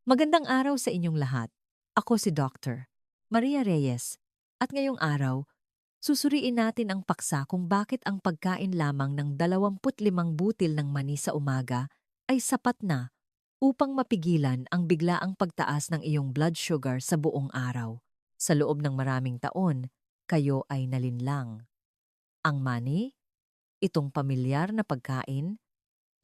Magandang araw sa inyong lahat. Ako si Dr. Maria Reyes. At ngayong araw, susuriin natin ang paksa kung bakit ang pagkain lamang ng 25 butil ng mani sa umaga ay sapat na upang mapigilan ang biglaang pagtaas ng iyong blood sugar sa buong araw. Sa loob ng maraming taon, kayo ay nalinlang. Ang mani, itong pamilyar na pagkain,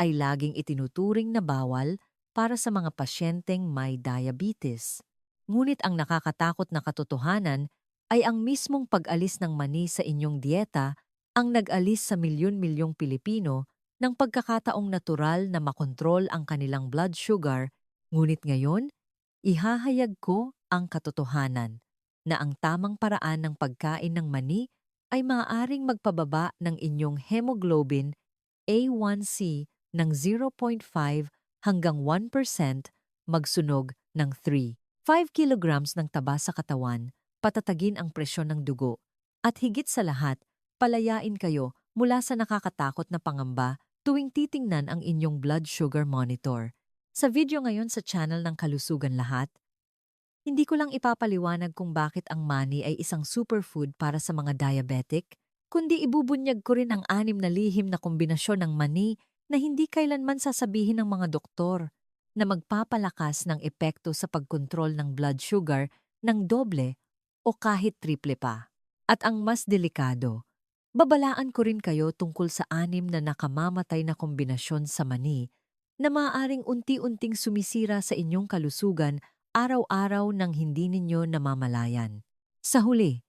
ay laging itinuturing na bawal para sa mga pasyenteng may diabetes. Ngunit ang nakakatakot na katotohanan ay ang mismong pag-alis ng mani sa inyong dieta ang nag-alis sa milyon-milyong Pilipino ng pagkakataong natural na makontrol ang kanilang blood sugar. Ngunit ngayon, ihahayag ko ang katotohanan na ang tamang paraan ng pagkain ng mani ay maaaring magpababa ng inyong hemoglobin A1C ng 0.5 hanggang 1%, magsunog ng 5 kilograms ng taba sa katawan, patatagin ang presyon ng dugo, at higit sa lahat, palayain kayo mula sa nakakatakot na pangamba tuwing titingnan ang inyong blood sugar monitor. Sa video ngayon sa channel ng Kalusugan Lahat, hindi ko lang ipapaliwanag kung bakit ang mani ay isang superfood para sa mga diabetic, kundi ibubunyag ko rin ang 6 na lihim na kombinasyon ng mani na hindi kailanman sasabihin ng mga doktor na magpapalakas ng epekto sa pagkontrol ng blood sugar ng doble o kahit triple pa. At ang mas delikado, babalaan ko rin kayo tungkol sa 6 na nakamamatay na kombinasyon sa mani na maaaring unti-unting sumisira sa inyong kalusugan araw-araw nang hindi ninyo namamalayan. Sa huli,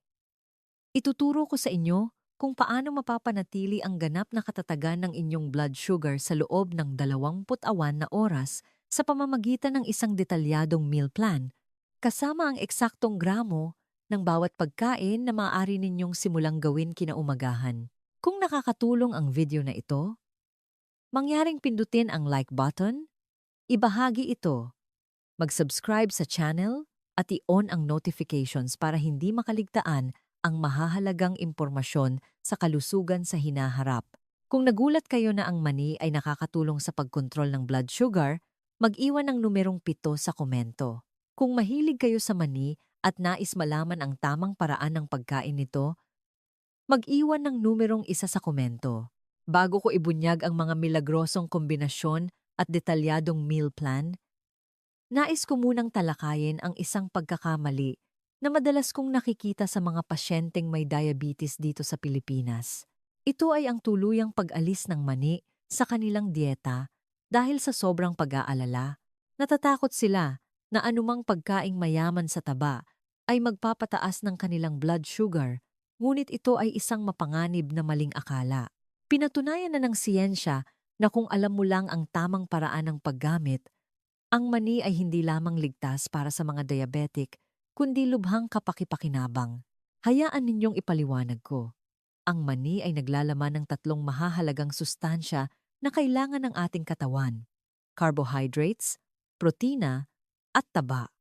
ituturo ko sa inyo kung paano mapapanatili ang ganap na katatagan ng inyong blood sugar sa loob ng 24 na oras sa pamamagitan ng isang detalyadong meal plan, kasama ang eksaktong gramo ng bawat pagkain na maaari ninyong simulang gawin kinaumagahan. Kung nakakatulong ang video na ito, mangyaring pindutin ang like button, ibahagi ito, mag-subscribe sa channel at i-on ang notifications para hindi makaligtaan ang mahahalagang impormasyon sa kalusugan sa hinaharap. Kung nagulat kayo na ang mani ay nakakatulong sa pagkontrol ng blood sugar, mag-iwan ng numerong 7 sa komento. Kung mahilig kayo sa mani at nais malaman ang tamang paraan ng pagkain nito, mag-iwan ng numerong 1 sa komento. Bago ko ibunyag ang mga milagrosong kombinasyon at detalyadong meal plan, nais ko munang talakayin ang isang pagkakamali na madalas kong nakikita sa mga pasyenteng may diabetes dito sa Pilipinas. Ito ay ang tuluyang pag-alis ng mani sa kanilang dieta dahil sa sobrang pag-aalala. Natatakot sila na anumang pagkaing mayaman sa taba ay magpapataas ng kanilang blood sugar, ngunit ito ay isang mapanganib na maling akala. Pinatunayan na ng siyensya na kung alam mo lang ang tamang paraan ng paggamit, ang mani ay hindi lamang ligtas para sa mga diabetic, kundi lubhang kapakipakinabang. Hayaan ninyong ipaliwanag ko. Ang mani ay naglalaman ng 3 mahahalagang sustansya na kailangan ng ating katawan: carbohydrates, protina, at taba.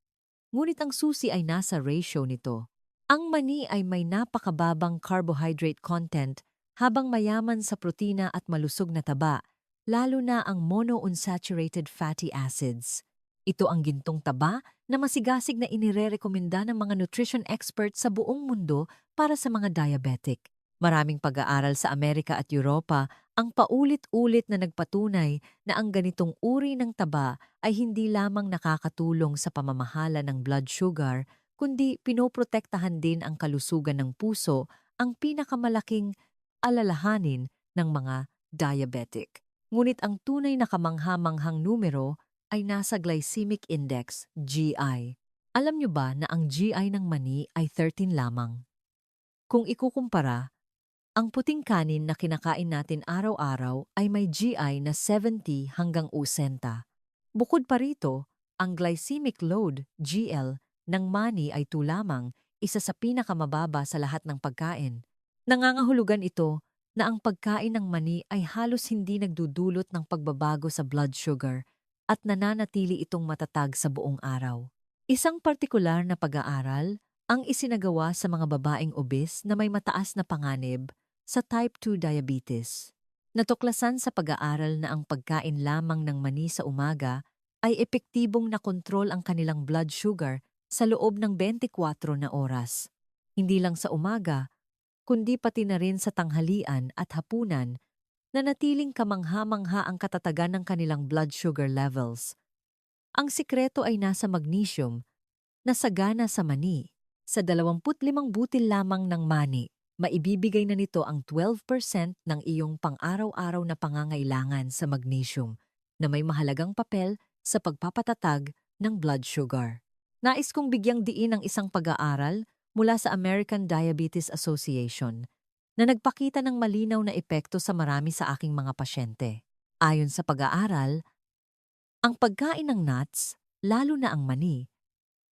Ngunit ang susi ay nasa ratio nito. Ang mani ay may napakababang carbohydrate content habang mayaman sa protina at malusog na taba, lalo na ang monounsaturated fatty acids. Ito ang gintong taba na masigasig na inirerekomenda ng mga nutrition experts sa buong mundo para sa mga diabetic. Maraming pag-aaral sa Amerika at Europa ang paulit-ulit na nagpatunay na ang ganitong uri ng taba ay hindi lamang nakakatulong sa pamamahala ng blood sugar, kundi pinoprotektahan din ang kalusugan ng puso, ang pinakamalaking alalahanin ng mga diabetic. Ngunit ang tunay na kamangha-manghang numero ay nasa glycemic index, GI. Alam nyo ba na ang GI ng mani ay 13 lamang? Kung ikukumpara, ang puting kanin na kinakain natin araw-araw ay may GI na 70 hanggang 80. Bukod pa rito, ang glycemic load, GL, ng mani ay 2 lamang, isa sa pinakamababa sa lahat ng pagkain. Nangangahulugan ito na ang pagkain ng mani ay halos hindi nagdudulot ng pagbabago sa blood sugar at nananatili itong matatag sa buong araw. Isang partikular na pag-aaral ang isinagawa sa mga babaeng obese na may mataas na panganib sa type 2 diabetes. Natuklasan sa pag-aaral na ang pagkain lamang ng mani sa umaga ay epektibong nakontrol ang kanilang blood sugar sa loob ng 24 na oras. Hindi lang sa umaga, kundi pati na rin sa tanghalian at hapunan na natiling kamangha-mangha ang katatagan ng kanilang blood sugar levels. Ang sikreto ay nasa magnesium na sagana sa mani. Sa 25 butil lamang ng mani, maibibigay na nito ang 12% ng iyong pang-araw-araw na pangangailangan sa magnesium na may mahalagang papel sa pagpapatatag ng blood sugar. Nais kong bigyang diin ang isang pag-aaral mula sa American Diabetes Association na nagpakita ng malinaw na epekto sa marami sa aking mga pasyente. Ayon sa pag-aaral, ang pagkain ng nuts, lalo na ang mani,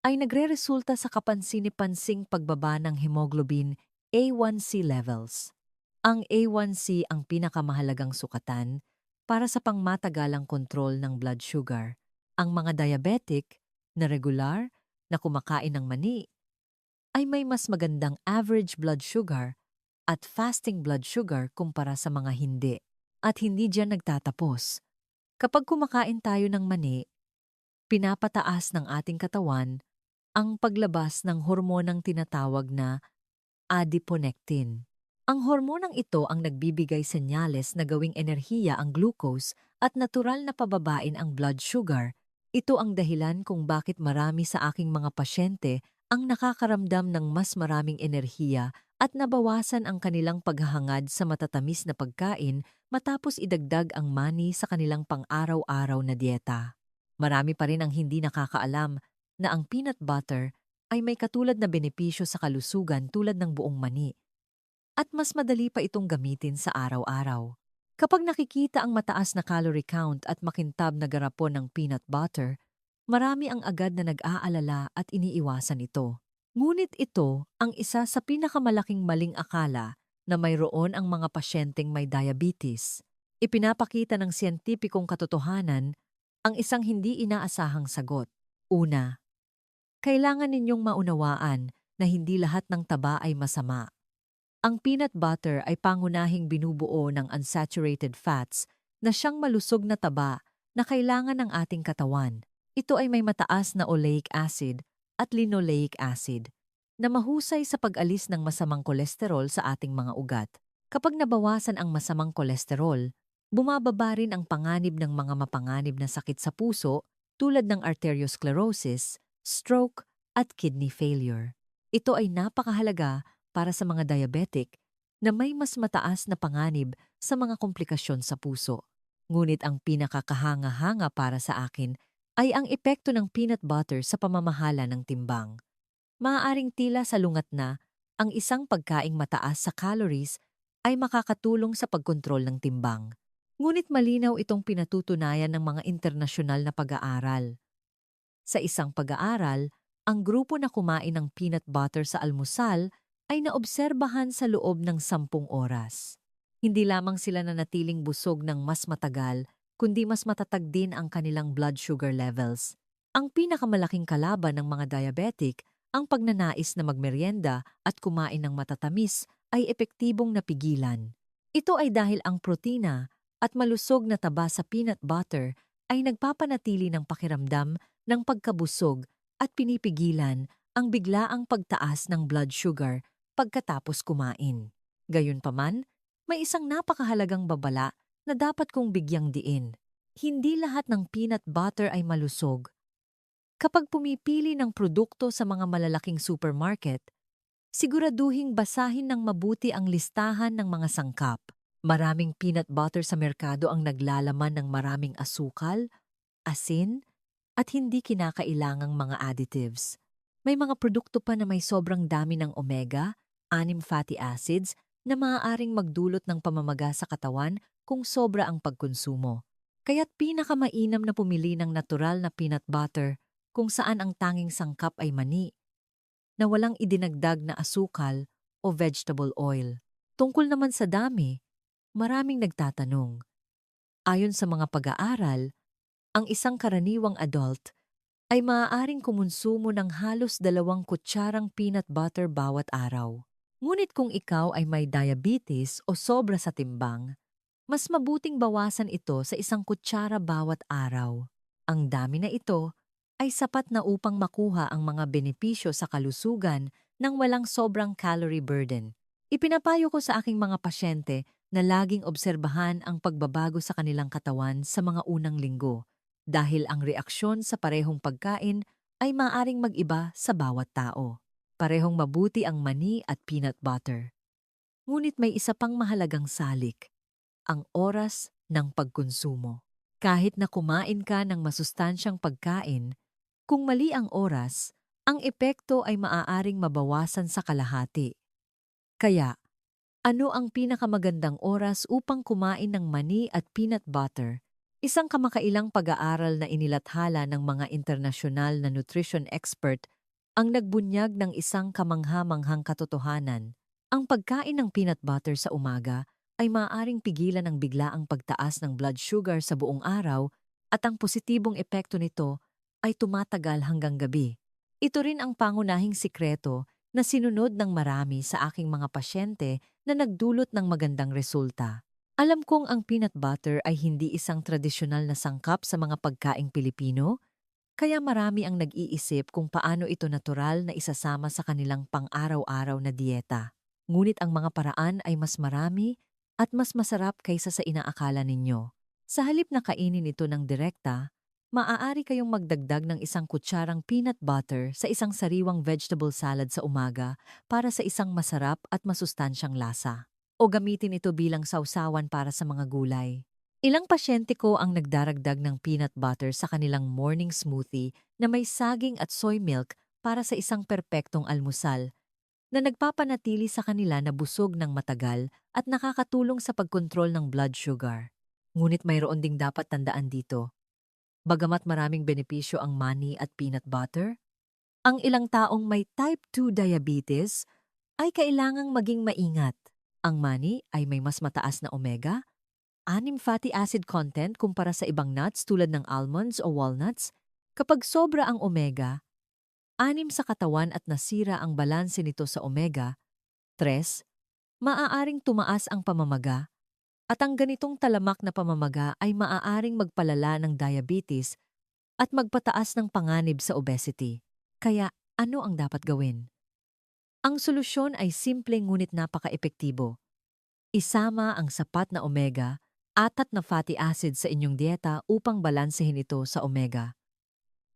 ay nagreresulta sa kapansin-pansing pagbaba ng hemoglobin A1C levels. Ang A1C ang pinakamahalagang sukatan para sa pangmatagalang kontrol ng blood sugar. Ang mga diabetic na regular na kumakain ng mani ay may mas magandang average blood sugar at fasting blood sugar kumpara sa mga hindi. At hindi diyan nagtatapos. Kapag kumakain tayo ng mani, pinapataas ng ating katawan ang paglabas ng hormonang tinatawag na adiponectin. Ang hormonang ito ang nagbibigay senyales na gawing enerhiya ang glucose at natural na pababain ang blood sugar. Ito ang dahilan kung bakit marami sa aking mga pasyente ang nakakaramdam ng mas maraming enerhiya at nabawasan ang kanilang paghahangad sa matatamis na pagkain matapos idagdag ang mani sa kanilang pang-araw-araw na dieta. Marami pa rin ang hindi nakakaalam na ang peanut butter ay may katulad na benepisyo sa kalusugan tulad ng buong mani. At mas madali pa itong gamitin sa araw-araw. Kapag nakikita ang mataas na calorie count at makintab na garapon ng peanut butter, marami ang agad na nag-aalala at iniiwasan ito. Ngunit ito ang isa sa pinakamalaking maling akala na mayroon ang mga pasyenteng may diabetes. Ipinapakita ng siyentipikong katotohanan ang isang hindi inaasahang sagot. Una, kailangan ninyong maunawaan na hindi lahat ng taba ay masama. Ang peanut butter ay pangunahing binubuo ng unsaturated fats na siyang malusog na taba na kailangan ng ating katawan. Ito ay may mataas na oleic acid at linoleic acid na mahusay sa pag-alis ng masamang kolesterol sa ating mga ugat. Kapag nabawasan ang masamang kolesterol, bumababa rin ang panganib ng mga mapanganib na sakit sa puso tulad ng arteriosclerosis, stroke at kidney failure. Ito ay napakahalaga para sa mga diabetic na may mas mataas na panganib sa mga komplikasyon sa puso. Ngunit ang pinakakahanga-hanga para sa akin ay ang epekto ng peanut butter sa pamamahala ng timbang. Maaaring tila salungat na ang isang pagkaing mataas sa calories ay makakatulong sa pagkontrol ng timbang. Ngunit malinaw itong pinatutunayan ng mga internasyonal na pag-aaral. Sa isang pag-aaral, ang grupo na kumain ng peanut butter sa almusal ay naobserbahan sa loob ng 10 oras. Hindi lamang sila nanatiling busog ng mas matagal, kundi mas matatag din ang kanilang blood sugar levels. Ang pinakamalaking kalaban ng mga diabetic, ang pagnanais na magmeryenda at kumain ng matatamis ay epektibong napigilan. Ito ay dahil ang protina at malusog na taba sa peanut butter ay nagpapanatili ng pakiramdam ng pagkabusog at pinipigilan ang biglaang pagtaas ng blood sugar pagkatapos kumain. Gayunpaman, may isang napakahalagang babala na dapat kong bigyang diin. Hindi lahat ng peanut butter ay malusog. Kapag pumipili ng produkto sa mga malalaking supermarket, siguraduhing basahin ng mabuti ang listahan ng mga sangkap. Maraming peanut butter sa merkado ang naglalaman ng maraming asukal, asin, at hindi kinakailangang mga additives. May mga produkto pa na may sobrang dami ng omega-6 fatty acids na maaaring magdulot ng pamamaga sa katawan kung sobra ang pagkonsumo. Kaya't pinakamainam na pumili ng natural na peanut butter kung saan ang tanging sangkap ay mani, na walang idinagdag na asukal o vegetable oil. Tungkol naman sa dami, maraming nagtatanong. Ayon sa mga pag-aaral, ang isang karaniwang adult ay maaaring kumonsumo ng halos 2 kutsarang peanut butter bawat araw. Ngunit kung ikaw ay may diabetes o sobra sa timbang, mas mabuting bawasan ito sa 1 kutsara bawat araw. Ang dami na ito ay sapat na upang makuha ang mga benepisyo sa kalusugan nang walang sobrang calorie burden. Ipinapayo ko sa aking mga pasyente na laging obserbahan ang pagbabago sa kanilang katawan sa mga unang linggo dahil ang reaksyon sa parehong pagkain ay maaring mag-iba sa bawat tao. Parehong mabuti ang mani at peanut butter. Ngunit may isa pang mahalagang salik, ang oras ng pagkonsumo. Kahit na kumain ka ng masustansyang pagkain, kung mali ang oras, ang epekto ay maaaring mabawasan sa kalahati. Kaya, ano ang pinakamagandang oras upang kumain ng mani at peanut butter? Isang kamakailang pag-aaral na inilathala ng mga internasyonal na nutrition expert ang nagbunyag ng isang kamangha-manghang katotohanan. Ang pagkain ng peanut butter sa umaga ay maaaring pigilan ang biglaang pagtaas ng blood sugar sa buong araw at ang positibong epekto nito ay tumatagal hanggang gabi. Ito rin ang pangunahing sikreto na sinunod ng marami sa aking mga pasyente na nagdulot ng magandang resulta. Alam kong ang peanut butter ay hindi isang tradisyonal na sangkap sa mga pagkaing Pilipino, kaya marami ang nag-iisip kung paano ito natural na isasama sa kanilang pang-araw-araw na dieta. Ngunit ang mga paraan ay mas marami at mas masarap kaysa sa inaakala ninyo. Sa halip na kainin ito ng direkta, maaari kayong magdagdag ng isang kutsarang peanut butter sa isang sariwang vegetable salad sa umaga para sa isang masarap at masustansyang lasa. O gamitin ito bilang sausawan para sa mga gulay. Ilang pasyente ko ang nagdaragdag ng peanut butter sa kanilang morning smoothie na may saging at soy milk para sa isang perpektong almusal na nagpapanatili sa kanila na busog ng matagal at nakakatulong sa pagkontrol ng blood sugar. Ngunit mayroon ding dapat tandaan dito. Bagamat maraming benepisyo ang mani at peanut butter, ang ilang taong may type 2 diabetes ay kailangang maging maingat. Ang mani ay may mas mataas na omega, 6 fatty acid content kumpara sa ibang nuts tulad ng almonds o walnuts. Kapag sobra ang omega, 6 sa katawan at nasira ang balanse nito sa omega, 3, maaaring tumaas ang pamamaga at ang ganitong talamak na pamamaga ay maaaring magpalala ng diabetes at magpataas ng panganib sa obesity. Kaya ano ang dapat gawin? Ang solusyon ay simple ngunit napaka-epektibo. Isama ang sapat na omega, atat na fatty acid sa inyong dieta upang balansehin ito sa omega.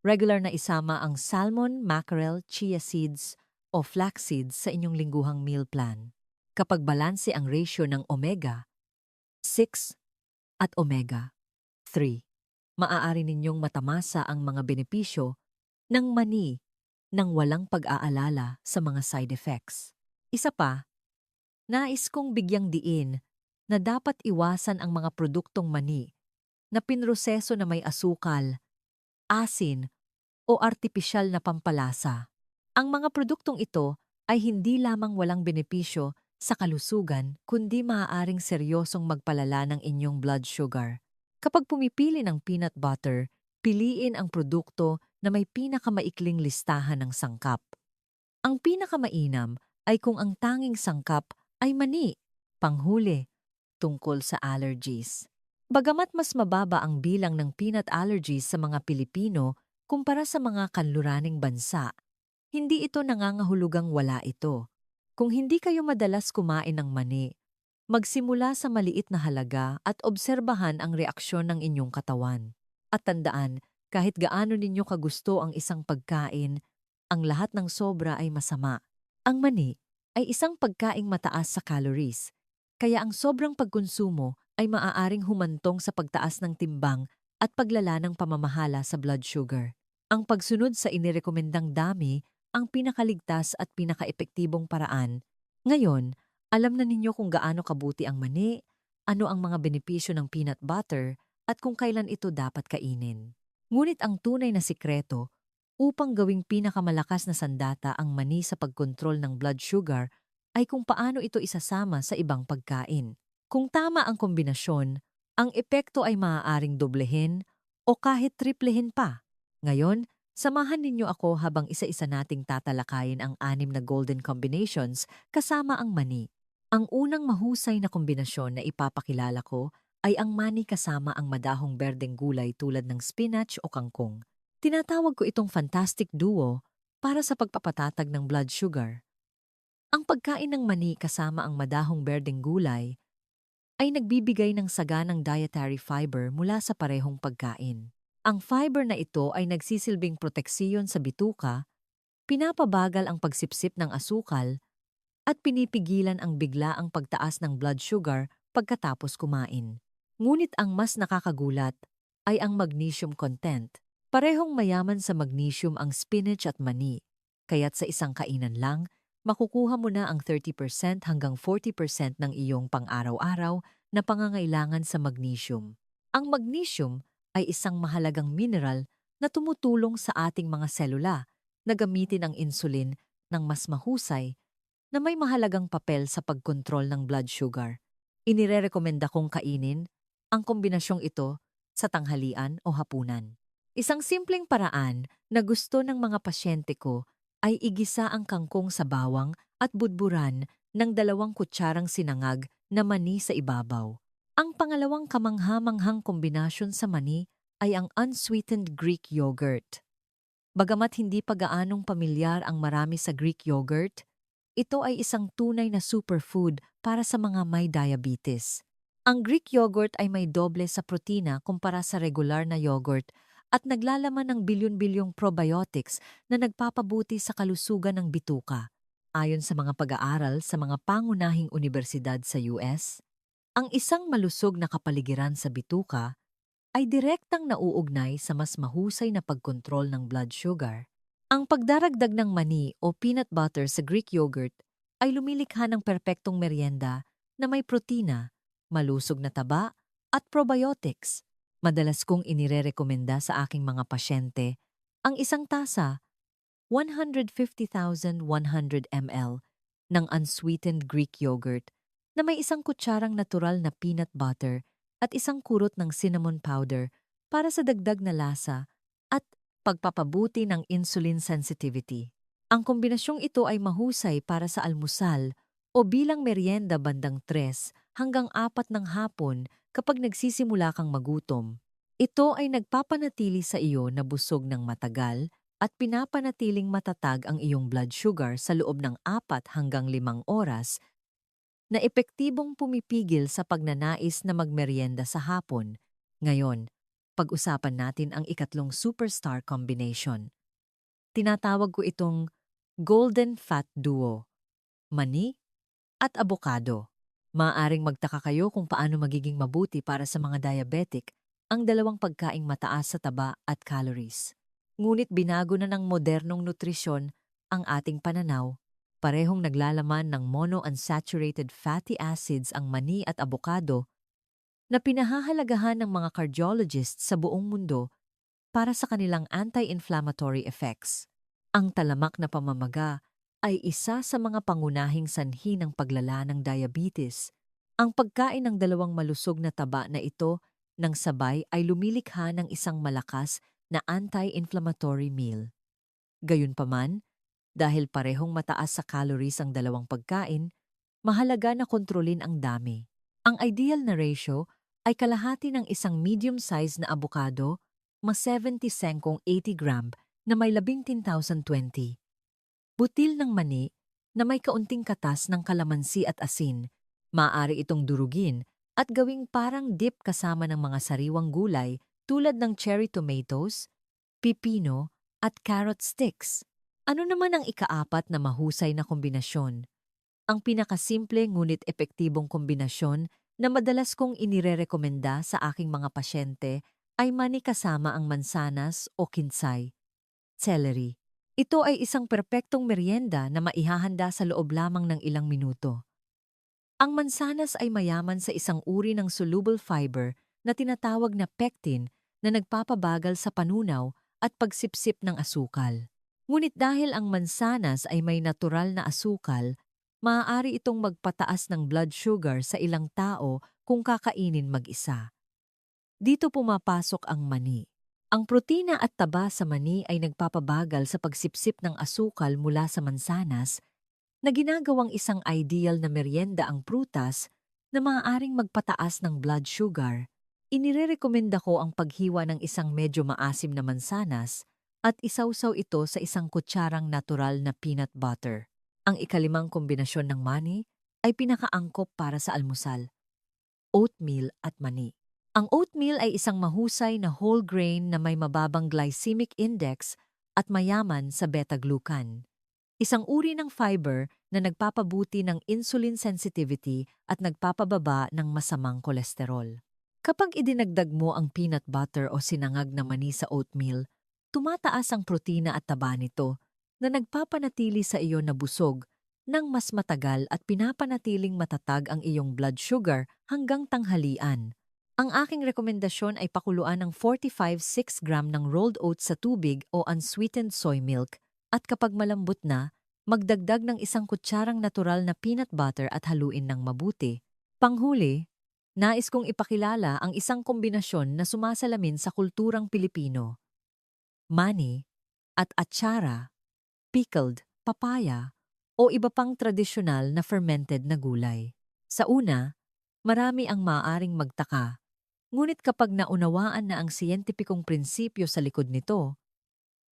Regular na isama ang salmon, mackerel, chia seeds o flax seeds sa inyong lingguhang meal plan. Kapag balanse ang ratio ng omega 6 at omega 3, maaari ninyong matamasa ang mga benepisyo ng mani nang walang pag-aalala sa mga side effects. Isa pa, nais kong bigyang diin na dapat iwasan ang mga produktong mani na pinroseso na may asukal, asin o artipisyal na pampalasa. Ang mga produktong ito ay hindi lamang walang benepisyo sa kalusugan kundi maaaring seryosong magpalala ng inyong blood sugar. Kapag pumipili ng peanut butter, piliin ang produkto na may pinakamaikling listahan ng sangkap. Ang pinakamainam ay kung ang tanging sangkap ay mani, panghuli, tungkol sa allergies. Bagamat mas mababa ang bilang ng peanut allergies sa mga Pilipino kumpara sa mga kanluraning bansa, hindi ito nangangahulugang wala ito. Kung hindi kayo madalas kumain ng mani, magsimula sa maliit na halaga at obserbahan ang reaksyon ng inyong katawan. At tandaan, kahit gaano ninyo kagusto ang isang pagkain, ang lahat ng sobra ay masama. Ang mani ay isang pagkaing mataas sa calories, kaya ang sobrang pagkonsumo ay maaaring humantong sa pagtaas ng timbang at paglala ng pamamahala sa blood sugar. Ang pagsunod sa inirekomendang dami ang pinakaligtas at pinakaepektibong paraan. Ngayon, alam na ninyo kung gaano kabuti ang mani, ano ang mga benepisyo ng peanut butter, at kung kailan ito dapat kainin. Ngunit ang tunay na sikreto upang gawing pinakamalakas na sandata ang mani sa pagkontrol ng blood sugar ay kung paano ito isasama sa ibang pagkain. Kung tama ang kombinasyon, ang epekto ay maaaring doblehin o kahit triplehin pa. Ngayon, samahan ninyo ako habang isa-isa nating tatalakayin ang 6 na golden combinations kasama ang mani. Ang unang mahusay na kombinasyon na ipapakilala ko ay ang mani kasama ang madahong berdeng gulay tulad ng spinach o kangkong. Tinatawag ko itong fantastic duo para sa pagpapatatag ng blood sugar. Ang pagkain ng mani kasama ang madahong berdeng gulay ay nagbibigay ng saganang dietary fiber mula sa parehong pagkain. Ang fiber na ito ay nagsisilbing proteksiyon sa bituka, pinapabagal ang pagsipsip ng asukal, at pinipigilan ang biglaang pagtaas ng blood sugar pagkatapos kumain. Ngunit ang mas nakakagulat ay ang magnesium content. Parehong mayaman sa magnesium ang spinach at mani, kaya't sa isang kainan lang, makukuha mo na ang 30% hanggang 40% ng iyong pang-araw-araw na pangangailangan sa magnesium. Ang magnesium ay isang mahalagang mineral na tumutulong sa ating mga selula na gamitin ang insulin ng mas mahusay na may mahalagang papel sa pagkontrol ng blood sugar. Inirerekomenda kong kainin ang kombinasyong ito sa tanghalian o hapunan. Isang simpleng paraan na gusto ng mga pasyente ko ay igisa ang kangkong sa bawang at budburan ng 2 kutsarang sinangag na mani sa ibabaw. Ang pangalawang kamangha-manghang kombinasyon sa mani ay ang unsweetened Greek yogurt. Bagamat hindi pa gaanong pamilyar ang marami sa Greek yogurt, ito ay isang tunay na superfood para sa mga may diabetes. Ang Greek yogurt ay may doble sa protina kumpara sa regular na yogurt at naglalaman ng bilyon-bilyong probiotics na nagpapabuti sa kalusugan ng bituka. Ayon sa mga pag-aaral sa mga pangunahing unibersidad sa US, ang isang malusog na kapaligiran sa bituka ay direktang nauugnay sa mas mahusay na pagkontrol ng blood sugar. Ang pagdaragdag ng mani o peanut butter sa Greek yogurt ay lumilikha ng perpektong merienda na may protina, malusog na taba at probiotics. Madalas kong inirerekomenda sa aking mga pasyente ang isang tasa, 150,100 ml, ng unsweetened Greek yogurt na may isang kutsarang natural na peanut butter at isang kurot ng cinnamon powder para sa dagdag na lasa at pagpapabuti ng insulin sensitivity. Ang kombinasyong ito ay mahusay para sa almusal o bilang merienda bandang 3 hanggang 4 ng hapon kapag nagsisimula kang magutom. Ito ay nagpapanatili sa iyo na busog ng matagal at pinapanatiling matatag ang iyong blood sugar sa loob ng 4 hanggang 5 oras na epektibong pumipigil sa pagnanais na magmerienda sa hapon. Ngayon, pag-usapan natin ang ikatlong superstar combination. Tinatawag ko itong Golden Fat Duo, mani at abokado. Maaaring magtaka kayo kung paano magiging mabuti para sa mga diabetic ang dalawang pagkaing mataas sa taba at calories. Ngunit binago na ng modernong nutrisyon ang ating pananaw. Parehong naglalaman ng monounsaturated fatty acids ang mani at abokado na pinahahalagahan ng mga cardiologists sa buong mundo para sa kanilang anti-inflammatory effects. Ang talamak na pamamaga ay isa sa mga pangunahing sanhi ng paglala ng diabetes. Ang pagkain ng dalawang malusog na taba na ito ng sabay ay lumilikha ng isang malakas na anti-inflammatory meal. Gayunpaman, dahil parehong mataas sa calories ang dalawang pagkain, mahalaga na kontrolin ang dami. Ang ideal na ratio ay kalahati ng isang medium-size na abokado, mas 70 sengkong 80 gram na may 11,020. Butil ng mani na may kaunting katas ng kalamansi at asin, maaari itong durugin at gawing parang dip kasama ng mga sariwang gulay tulad ng cherry tomatoes, pipino at carrot sticks. Ano naman ang ika-4 na mahusay na kombinasyon? Ang pinakasimple ngunit epektibong kombinasyon na madalas kong inirerekomenda sa aking mga pasyente ay mani kasama ang mansanas o kinsay, celery. Ito ay isang perpektong merienda na maihahanda sa loob lamang ng ilang minuto. Ang mansanas ay mayaman sa isang uri ng soluble fiber na tinatawag na pectin na nagpapabagal sa panunaw at pagsipsip ng asukal. Ngunit dahil ang mansanas ay may natural na asukal, maaari itong magpataas ng blood sugar sa ilang tao kung kakainin mag-isa. Dito pumapasok ang mani. Ang protina at taba sa mani ay nagpapabagal sa pagsipsip ng asukal mula sa mansanas na ginagawang isang ideal na merienda ang prutas na maaaring magpataas ng blood sugar, inirerekomenda ko ang paghiwa ng isang medyo maasim na mansanas at isawsaw ito sa isang kutsarang natural na peanut butter. Ang ikalimang kombinasyon ng mani ay pinakaangkop para sa almusal, oatmeal at mani. Ang oatmeal ay isang mahusay na whole grain na may mababang glycemic index at mayaman sa beta-glucan. Isang uri ng fiber na nagpapabuti ng insulin sensitivity at nagpapababa ng masamang kolesterol. Kapag idinagdag mo ang peanut butter o sinangag na mani sa oatmeal, tumataas ang protina at taba nito na nagpapanatili sa iyo na busog ng mas matagal at pinapanatiling matatag ang iyong blood sugar hanggang tanghalian. Ang aking rekomendasyon ay pakuluan ng 45-6 gram ng rolled oats sa tubig o unsweetened soy milk at kapag malambot na, magdagdag ng isang kutsarang natural na peanut butter at haluin ng mabuti. Panghuli, nais kong ipakilala ang isang kombinasyon na sumasalamin sa kulturang Pilipino. Mani at atsara, pickled, papaya, o iba pang tradisyonal na fermented na gulay. Sa una, marami ang maaaring magtaka, ngunit kapag naunawaan na ang siyentipikong prinsipyo sa likod nito,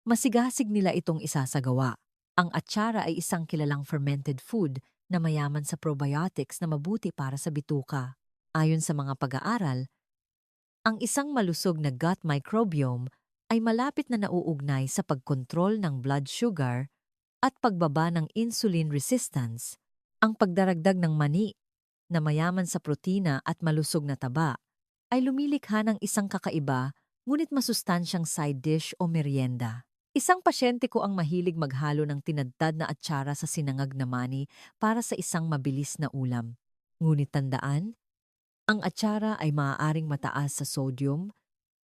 masigasig nila itong isasagawa. Ang atsara ay isang kilalang fermented food na mayaman sa probiotics na mabuti para sa bituka. Ayon sa mga pag-aaral, ang isang malusog na gut microbiome ay malapit na nauugnay sa pagkontrol ng blood sugar at pagbaba ng insulin resistance. Ang pagdaragdag ng mani na mayaman sa protina at malusog na taba ay lumilikha ng isang kakaiba ngunit masustansyang side dish o merienda. Isang pasyente ko ang mahilig maghalo ng tinadtad na atsara sa sinangag na mani para sa isang mabilis na ulam. Ngunit tandaan, ang atsara ay maaaring mataas sa sodium,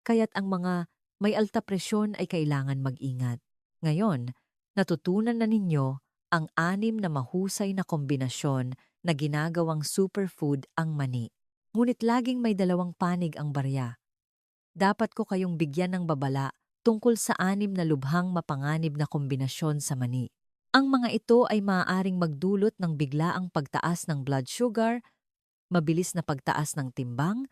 kaya't ang mga may alta presyon ay kailangan mag-ingat. Ngayon, natutunan na ninyo ang 6 na mahusay na kombinasyon na ginagawang superfood ang mani. Ngunit laging may 2 panig ang barya. Dapat ko kayong bigyan ng babala tungkol sa 6 na lubhang mapanganib na kombinasyon sa mani. Ang mga ito ay maaaring magdulot ng biglaang pagtaas ng blood sugar, mabilis na pagtaas ng timbang,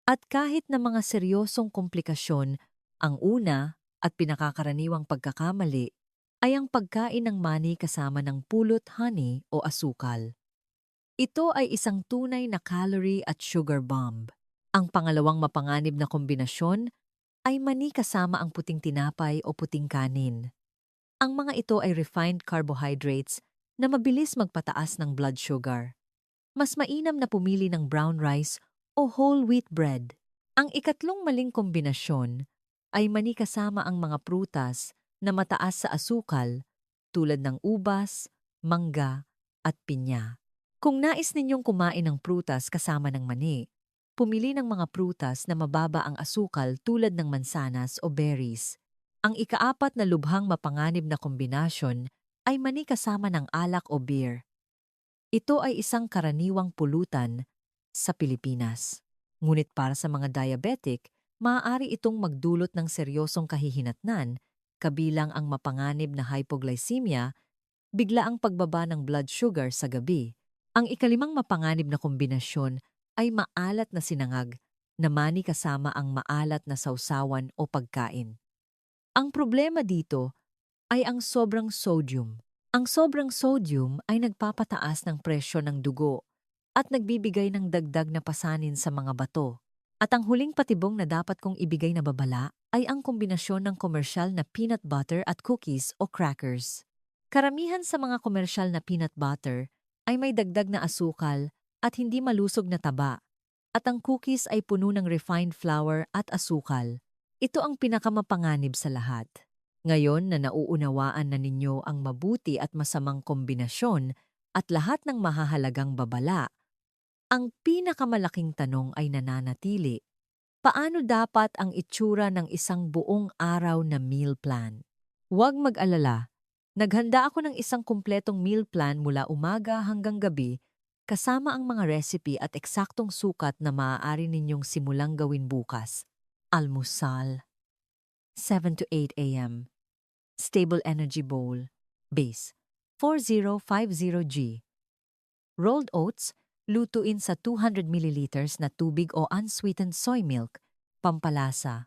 at kahit na mga seryosong komplikasyon. Ang una at pinakakaraniwang pagkakamali ay ang pagkain ng mani kasama ng pulot honey o asukal. Ito ay isang tunay na calorie at sugar bomb. Ang pangalawang mapanganib na kombinasyon ay mani kasama ang puting tinapay o puting kanin. Ang mga ito ay refined carbohydrates na mabilis magpataas ng blood sugar. Mas mainam na pumili ng brown rice o whole wheat bread. Ang ikatlong maling kombinasyon ay mani kasama ang mga prutas na mataas sa asukal tulad ng ubas, mangga at pinya. Kung nais ninyong kumain ng prutas kasama ng mani, pumili ng mga prutas na mababa ang asukal tulad ng mansanas o berries. Ang ika-4 na lubhang mapanganib na kombinasyon ay mani kasama ng alak o beer. Ito ay isang karaniwang pulutan sa Pilipinas. Ngunit para sa mga diabetic, maaari itong magdulot ng seryosong kahihinatnan, kabilang ang mapanganib na hypoglycemia, biglaang pagbaba ng blood sugar sa gabi. Ang ika-5 mapanganib na kombinasyon ay maalat na sinangag na mani kasama ang maalat na sausawan o pagkain. Ang problema dito ay ang sobrang sodium. Ang sobrang sodium ay nagpapataas ng presyo ng dugo at nagbibigay ng dagdag na pasanin sa mga bato. At ang huling patibong na dapat kong ibigay na babala ay ang kombinasyon ng komersyal na peanut butter at cookies o crackers. Karamihan sa mga komersyal na peanut butter ay may dagdag na asukal at hindi malusog na taba, at ang cookies ay puno ng refined flour at asukal. Ito ang pinakamapanganib sa lahat. Ngayon na nauunawaan na ninyo ang mabuti at masamang kombinasyon at lahat ng mahahalagang babala, ang pinakamalaking tanong ay nananatili. Paano dapat ang itsura ng isang buong araw na meal plan? Huwag mag-alala. Naghanda ako ng isang kumpletong meal plan mula umaga hanggang gabi, kasama ang mga recipe at eksaktong sukat na maaari ninyong simulang gawin bukas. Almusal, 7 to 8 a.m. Stable Energy Bowl, Base, 4050G. Rolled oats, Lutuin sa 200 milliliters na tubig o unsweetened soy milk, pampalasa.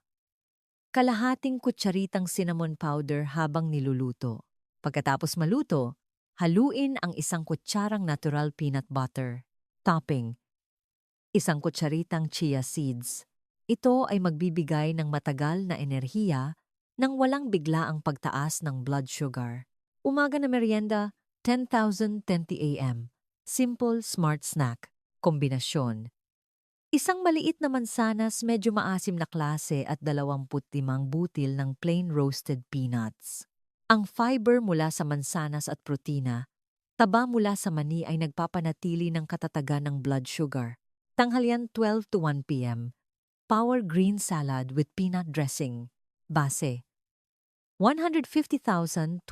Kalahating kutsaritang cinnamon powder habang niluluto. Pagkatapos maluto, haluin ang isang kutsarang natural peanut butter. Topping, isang kutsaritang chia seeds. Ito ay magbibigay ng matagal na enerhiya nang walang biglaang pagtaas ng blood sugar. Umaga na merienda, 10,020 AM. Simple, smart snack. Kombinasyon. Isang maliit na mansanas medyo maasim na klase at 25 butil ng plain roasted peanuts. Ang fiber mula sa mansanas at protina, taba mula sa mani ay nagpapanatili ng katatagan ng blood sugar. Tanghalian 12 to 1 p.m. Power green salad with peanut dressing. Base. 150,200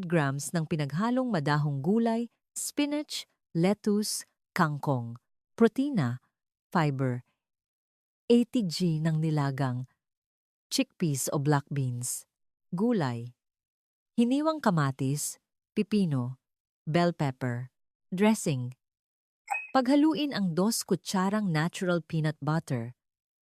grams ng pinaghalong madahong gulay, spinach, lettuce, kangkong. Protina, fiber. 80 g ng nilagang, chickpeas o black beans. Gulay. Hiniwang kamatis, pipino, bell pepper. Dressing. Paghaluin ang 2 kutsarang natural peanut butter,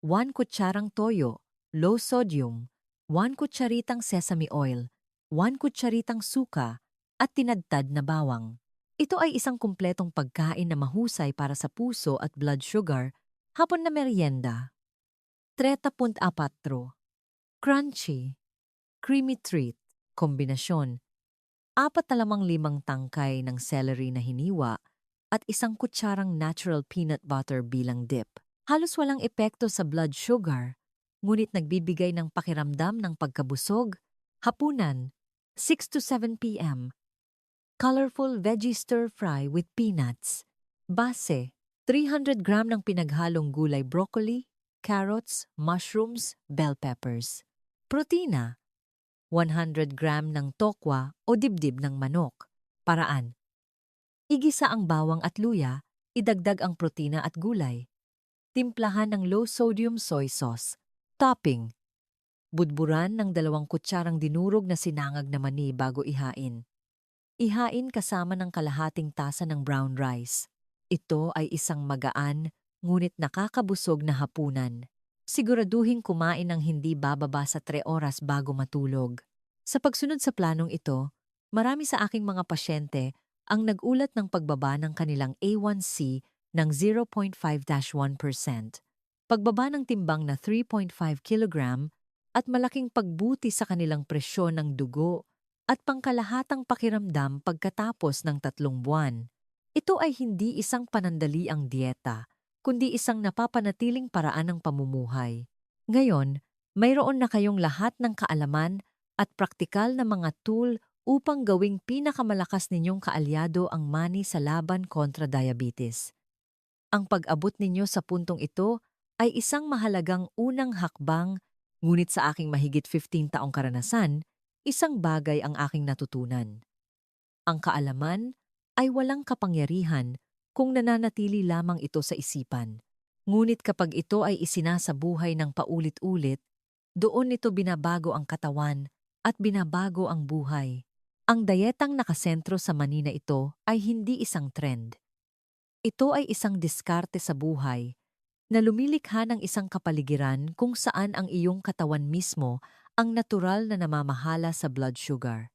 1 kutsarang toyo, low sodium, 1 kutsaritang sesame oil, 1 kutsaritang suka, at tinadtad na bawang. Ito ay isang kumpletong pagkain na mahusay para sa puso at blood sugar, hapon na merienda. 3.4. Crunchy, creamy treat, kombinasyon. 4.5 tangkay ng celery na hiniwa at 1 kutsarang natural peanut butter bilang dip. Halos walang epekto sa blood sugar, ngunit nagbibigay ng pakiramdam ng pagkabusog. Hapunan, 6 to 7 p.m. Colorful veggie stir-fry with peanuts. Base, 300 gram ng pinaghalong gulay broccoli, carrots, mushrooms, bell peppers. Protina, 100 gram ng tokwa o dibdib ng manok. Paraan. Igisa ang bawang at luya, idagdag ang protina at gulay. Timplahan ng low-sodium soy sauce. Topping. Budburan ng 2 kutsarang dinurog na sinangag na mani bago ihain. Ihain kasama ng kalahating tasa ng brown rice. Ito ay isang magaan, ngunit nakakabusog na hapunan. Siguraduhin kumain ng hindi bababa sa 3 oras bago matulog. Sa pagsunod sa planong ito, marami sa aking mga pasyente ang nagulat ng pagbaba ng kanilang A1C ng 0.5-1%, pagbaba ng timbang na 3.5 kg at malaking pagbuti sa kanilang presyon ng dugo at pangkalahatang pakiramdam pagkatapos ng 3 buwan. Ito ay hindi isang panandaliang dieta, kundi isang napapanatiling paraan ng pamumuhay. Ngayon, mayroon na kayong lahat ng kaalaman at praktikal na mga tool upang gawing pinakamalakas ninyong kaalyado ang mani sa laban kontra diabetes. Ang pag-abot ninyo sa puntong ito ay isang mahalagang unang hakbang, ngunit sa aking mahigit 15 taong karanasan, isang bagay ang aking natutunan. Ang kaalaman ay walang kapangyarihan kung nananatili lamang ito sa isipan. Ngunit kapag ito ay isinasabuhay ng paulit-ulit, doon nito binabago ang katawan at binabago ang buhay. Ang dayetang nakasentro sa mani na ito ay hindi isang trend. Ito ay isang diskarte sa buhay na lumilikha ng isang kapaligiran kung saan ang iyong katawan mismo ang natural na namamahala sa blood sugar.